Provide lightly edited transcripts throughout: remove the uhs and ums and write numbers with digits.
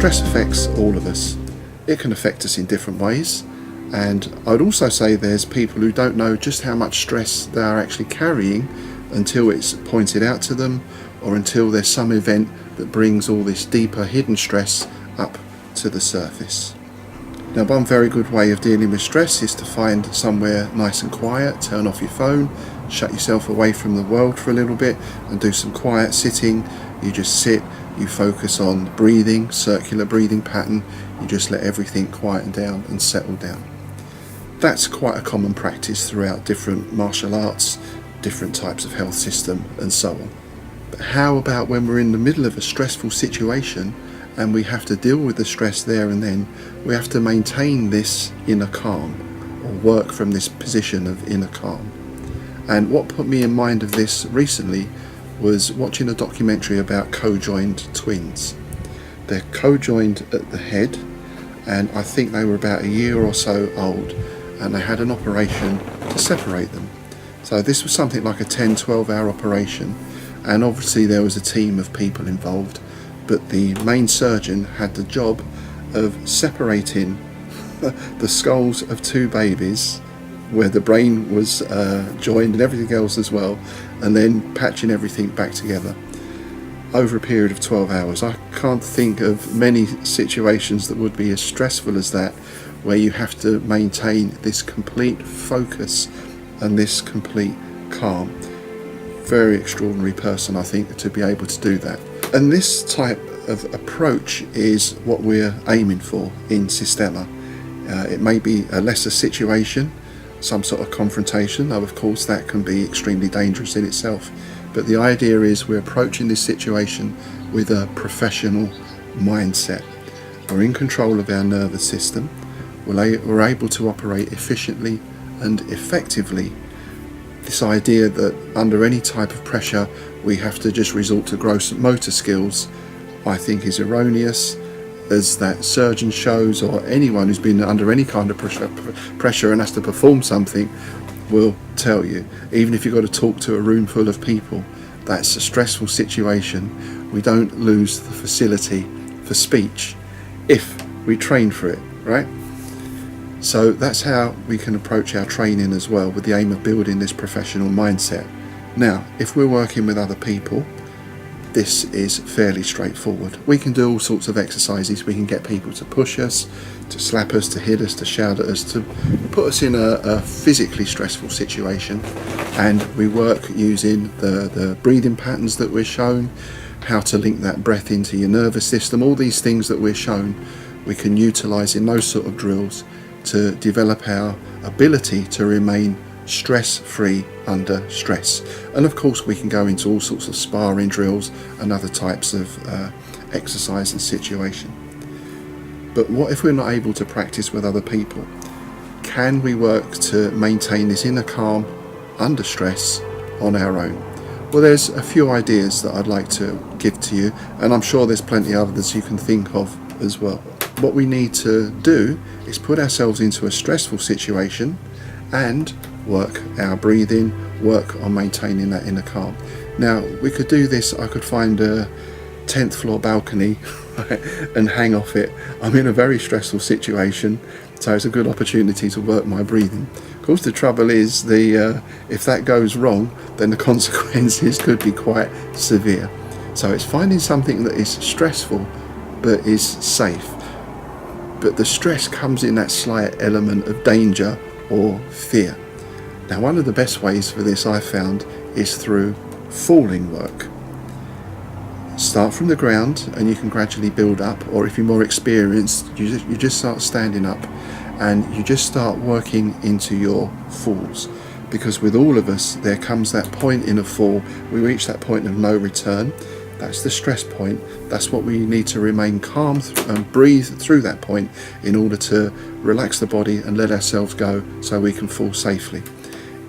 Stress affects all of us. It can affect us in different ways, and I'd also say there's people who don't know just how much stress they are actually carrying until it's pointed out to them, or until there's some event that brings all this deeper hidden stress up to the surface. Now, one very good way of dealing with stress is to find somewhere nice and quiet, turn off your phone, shut yourself away from the world for a little bit and do some quiet sitting. You just sit, you focus on breathing, circular breathing pattern, you just let everything quieten down and settle down. That's quite a common practice throughout different martial arts, different types of health system and so on. But how about when we're in the middle of a stressful situation and we have to deal with the stress there and then? We have to maintain this inner calm, or work from this position of inner calm. And what put me in mind of this recently was watching a documentary about co-joined twins. They're co-joined at the head, and I think they were about a year or so old, and they had an operation to separate them. So this was something like a 10-12 hour operation, and obviously there was a team of people involved, but the main surgeon had the job of separating the skulls of two babies where the brain was joined and everything else as well, and then patching everything back together over a period of 12 hours. I can't think of many situations that would be as stressful as that, where you have to maintain this complete focus and this complete calm. Very extraordinary person, I think, to be able to do that. And this type of approach is what we're aiming for in Systema. It may be a lesser situation, some sort of confrontation, though of course that can be extremely dangerous in itself. But the idea is we're approaching this situation with a professional mindset. We're in control of our nervous system. We're able to operate efficiently and effectively. This idea that under any type of pressure we have to just resort to gross motor skills, I think is erroneous, as that surgeon shows, or anyone who's been under any kind of pressure and has to perform something will tell you. Even if you've got to talk to a room full of people, that's a stressful situation. We don't lose the facility for speech if we train for it, right? So that's how we can approach our training as well, with the aim of building this professional mindset. Now, if we're working with other people, this is fairly straightforward. We can do all sorts of exercises. We can get people to push us, to slap us, to hit us, to shout at us, to put us in a physically stressful situation. And we work using the breathing patterns that we're shown, how to link that breath into your nervous system. All these things that we're shown, we can utilize in those sort of drills to develop our ability to remain stress-free under stress. And of course we can go into all sorts of sparring drills and other types of exercise and situation. But what if we're not able to practice with other people? Can we work to maintain this inner calm under stress on our own? Well, there's a few ideas that I'd like to give to you, and I'm sure there's plenty others you can think of as well. What we need to do is put ourselves into a stressful situation and work our breathing, work on maintaining that inner calm. Now, we could do this, I could find a 10th floor balcony and hang off it. I'm in a very stressful situation, so it's a good opportunity to work my breathing. Of course, the trouble is, if that goes wrong, then the consequences could be quite severe. So it's finding something that is stressful but is safe. But the stress comes in that slight element of danger or fear. Now, one of the best ways for this I found is through falling work. Start from the ground and you can gradually build up, or if you're more experienced, you just start standing up and you just start working into your falls. Because with all of us, there comes that point in a fall, we reach that point of no return. That's the stress point. That's what we need to remain calm and breathe through that point in order to relax the body and let ourselves go so we can fall safely.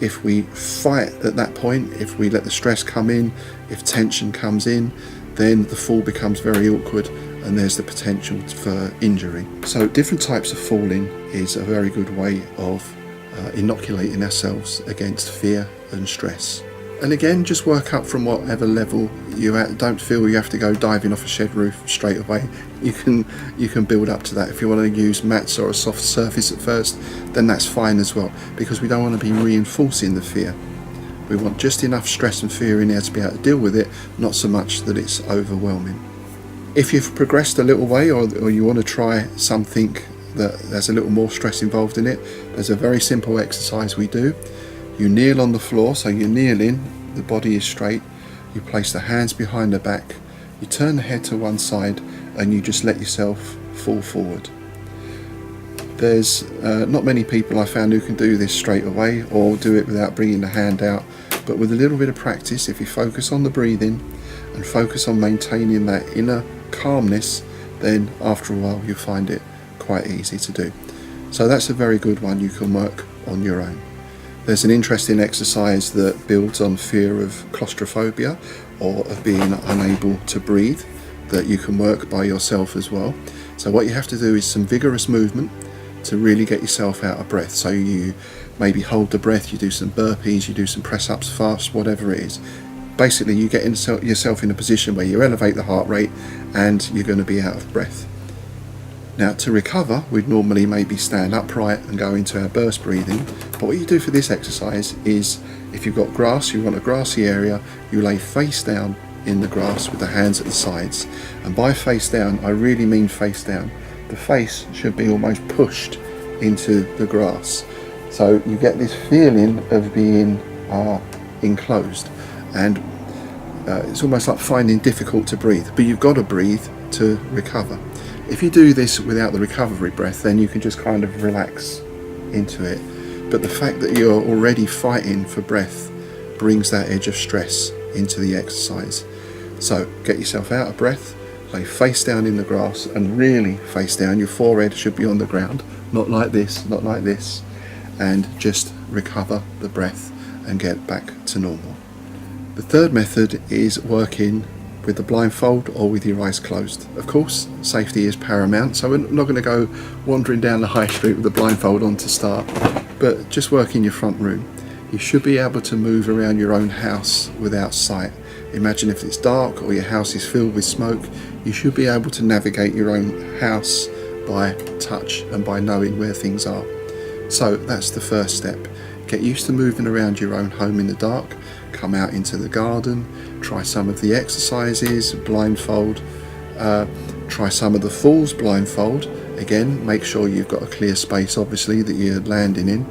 If we fight at that point, if we let the stress come in, if tension comes in, then the fall becomes very awkward and there's the potential for injury. So different types of falling is a very good way of inoculating ourselves against fear and stress. And again, just work up from whatever level you're at. Don't feel you have to go diving off a shed roof straight away. You can build up to that. If you want to use mats or a soft surface at first, then that's fine as well, because we don't want to be reinforcing the fear. We want just enough stress and fear in there to be able to deal with it, not so much that it's overwhelming. If you've progressed a little way, or you want to try something that there's a little more stress involved in it, there's a very simple exercise we do. You kneel on the floor, so you're kneeling, the body is straight, you place the hands behind the back, you turn the head to one side, and you just let yourself fall forward. There's not many people I found who can do this straight away, or do it without bringing the hand out, but with a little bit of practice, if you focus on the breathing and focus on maintaining that inner calmness, then after a while you'll find it quite easy to do. So that's a very good one you can work on your own. There's an interesting exercise that builds on fear of claustrophobia, or of being unable to breathe, that you can work by yourself as well. So what you have to do is some vigorous movement to really get yourself out of breath. So you maybe hold the breath, you do some burpees, you do some press-ups fast, whatever it is. Basically you get yourself in a position where you elevate the heart rate and you're going to be out of breath. Now, to recover, we'd normally maybe stand upright and go into our burst breathing. But what you do for this exercise is, if you've got grass, you want a grassy area, you lay face down in the grass with the hands at the sides. And by face down, I really mean face down. The face should be almost pushed into the grass. So you get this feeling of being enclosed. And it's almost like finding difficult to breathe. But you've got to breathe to recover. If you do this without the recovery breath, then you can just kind of relax into it. But the fact that you're already fighting for breath brings that edge of stress into the exercise. So get yourself out of breath, lay face down in the grass, and really face down. Your forehead should be on the ground, not like this, not like this, and just recover the breath and get back to normal. The third method is working with the blindfold or with your eyes closed. Of course, safety is paramount, so we're not going to go wandering down the high street with the blindfold on to start, but just work in your front room. You should be able to move around your own house without sight. Imagine if it's dark or your house is filled with smoke, you should be able to navigate your own house by touch and by knowing where things are. So that's the first step. Get used to moving around your own home in the dark. Come out into the garden, try some of the exercises, blindfold, try some of the falls blindfold. Again, make sure you've got a clear space, obviously, that you're landing in.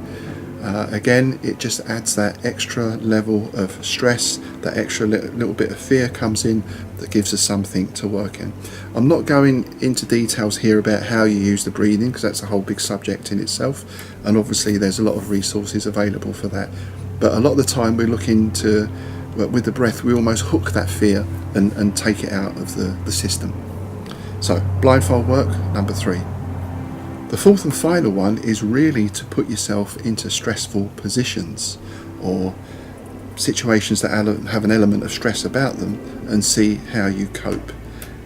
Again, it just adds that extra level of stress, that extra little bit of fear comes in that gives us something to work in. I'm not going into details here about how you use the breathing, because that's a whole big subject in itself, and obviously there's a lot of resources available for that. But a lot of the time we're looking to, with the breath, we almost hook that fear and take it out of the system. So, blindfold work, number 3. The fourth and final one is really to put yourself into stressful positions or situations that have an element of stress about them and see how you cope.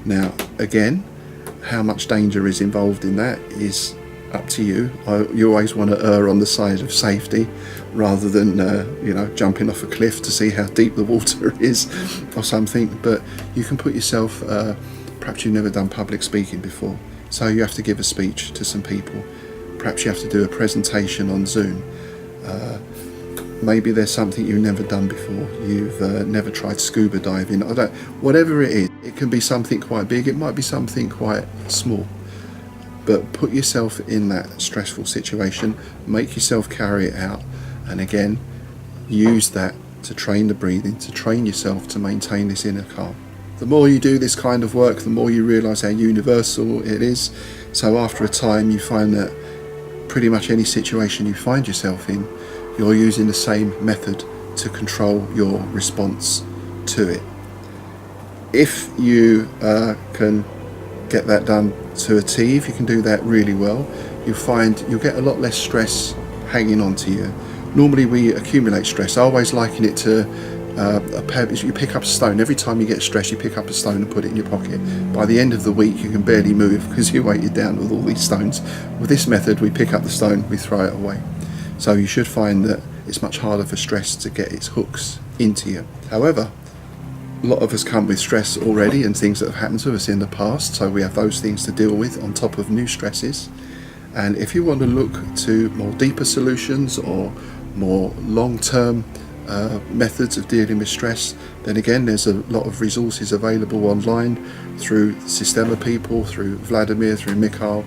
Now, again, how much danger is involved in that is up to you. You always want to err on the side of safety rather than jumping off a cliff to see how deep the water is or something. But you can put yourself, perhaps you've never done public speaking before, so you have to give a speech to some people. Perhaps you have to do a presentation on Zoom. Maybe there's something you've never done before. You've never tried scuba diving. Whatever it is, it can be something quite big. It might be something quite small. But put yourself in that stressful situation, make yourself carry it out, and again, use that to train the breathing, to train yourself to maintain this inner calm. The more you do this kind of work, the more you realise how universal it is. So after a time, you find that pretty much any situation you find yourself in, you're using the same method to control your response to it. If you can get that done to a T, if you can do that really well, you'll find you'll get a lot less stress hanging on to you. Normally we accumulate stress. I always liken it to you pick up a stone. Every time you get stressed, you pick up a stone and put it in your pocket. By the end of the week, you can barely move because you're weighted down with all these stones. With this method, we pick up the stone, we throw it away. So you should find that it's much harder for stress to get its hooks into you. However, a lot of us come with stress already and things that have happened to us in the past, so we have those things to deal with on top of new stresses. And if you want to look to more deeper solutions or more long-term methods of dealing with stress, then again there's a lot of resources available online through Systema people, through Vladimir, through Mikhail,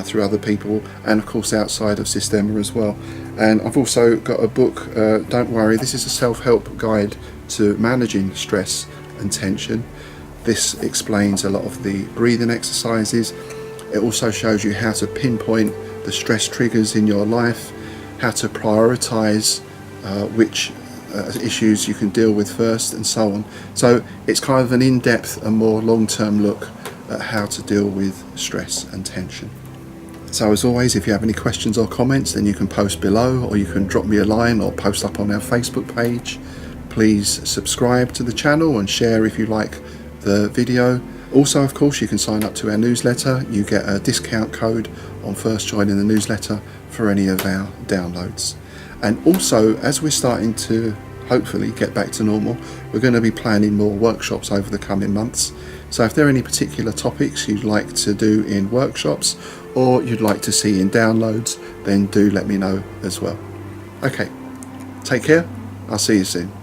through other people, and of course outside of Systema as well. And I've also got a book, don't worry, this is a self-help guide to managing stress and tension. This explains a lot of the breathing exercises. It also shows you how to pinpoint the stress triggers in your life, how to prioritize which issues you can deal with first, and so on. So it's kind of an in-depth and more long-term look at how to deal with stress and tension. So as always, if you have any questions or comments, then you can post below, or you can drop me a line or post up on our Facebook page. Please subscribe to the channel and share if you like the video. Also, of course, you can sign up to our newsletter. You get a discount code on first joining the newsletter for any of our downloads. And also, as we're starting to hopefully get back to normal, we're going to be planning more workshops over the coming months. So if there are any particular topics you'd like to do in workshops or you'd like to see in downloads, then do let me know as well. Okay, take care. I'll see you soon.